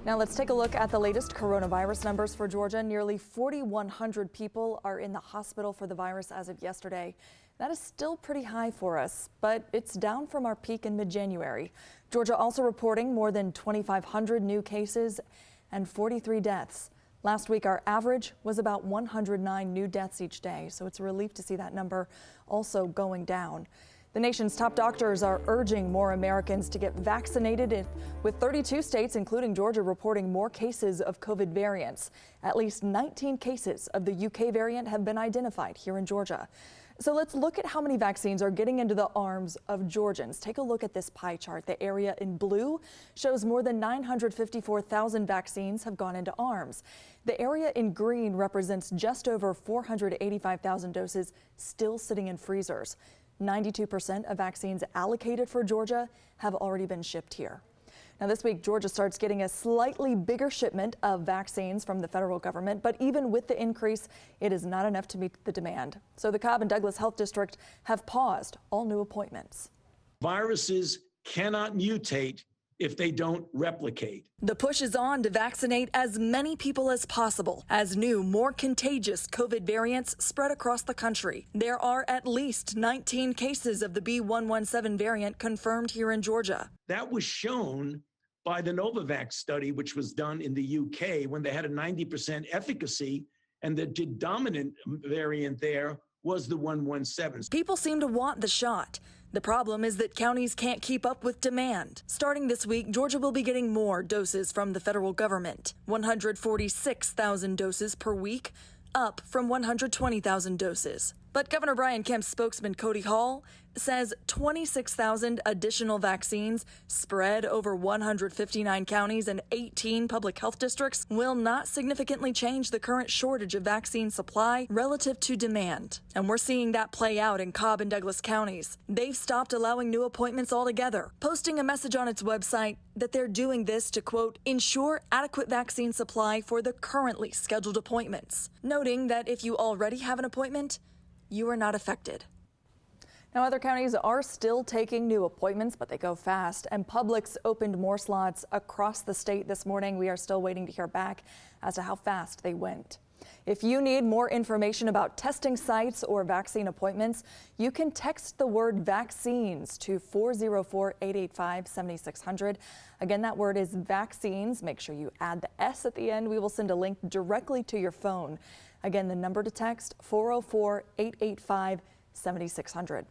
Now let's take a look at the latest coronavirus numbers for Georgia. Nearly 4,100 people are in the hospital for the virus as of yesterday. That is still pretty high for us, but it's down from our peak in mid-January. Georgia also reporting more than 2,500 new cases and 43 deaths. Last week, our average was about 109 new deaths each day, so it's a relief to see that number also going down. The nation's top doctors are urging more Americans to get vaccinated, with 32 states, including Georgia, reporting more cases of COVID variants. At least 19 cases of the UK variant have been identified here in Georgia. So let's look at how many vaccines are getting into the arms of Georgians. Take a look at this pie chart. The area in blue shows more than 954,000 vaccines have gone into arms. The area in green represents just over 485,000 doses still sitting in freezers. 92% of vaccines allocated for Georgia have already been shipped here. Now this week, Georgia starts getting a slightly bigger shipment of vaccines from the federal government, but even with the increase, it is not enough to meet the demand. So the Cobb and Douglas Health District have paused all new appointments. Viruses cannot mutate if they don't replicate. The push is on to vaccinate as many people as possible as new, more contagious COVID variants spread across the country. There are at least 19 cases of the B.1.1.7 variant confirmed here in Georgia. That was shown by the Novavax study, which was done in the UK when they had a 90% efficacy, and the dominant variant there was the 1.1.7. People seem to want the shot. The problem is that counties can't keep up with demand. Starting this week, Georgia will be getting more doses from the federal government. 146,000 doses per week, up from 120,000 doses. But Governor Brian Kemp's spokesman Cody Hall says 26,000 additional vaccines spread over 159 counties and 18 public health districts will not significantly change the current shortage of vaccine supply relative to demand. And we're seeing that play out in Cobb and Douglas counties. They've stopped allowing new appointments altogether, posting a message on its website that they're doing this to, quote, ensure adequate vaccine supply for the currently scheduled appointments, noting that if you already have an appointment, you are not affected. Now, other counties are still taking new appointments, but they go fast. And Publix opened more slots across the state this morning. We are still waiting to hear back as to how fast they went. If you need more information about testing sites or vaccine appointments, you can text the word vaccines to 404-885-7600. Again, that word is vaccines. Make sure you add the S at the end. We will send a link directly to your phone. Again, the number to text 404-885-7600.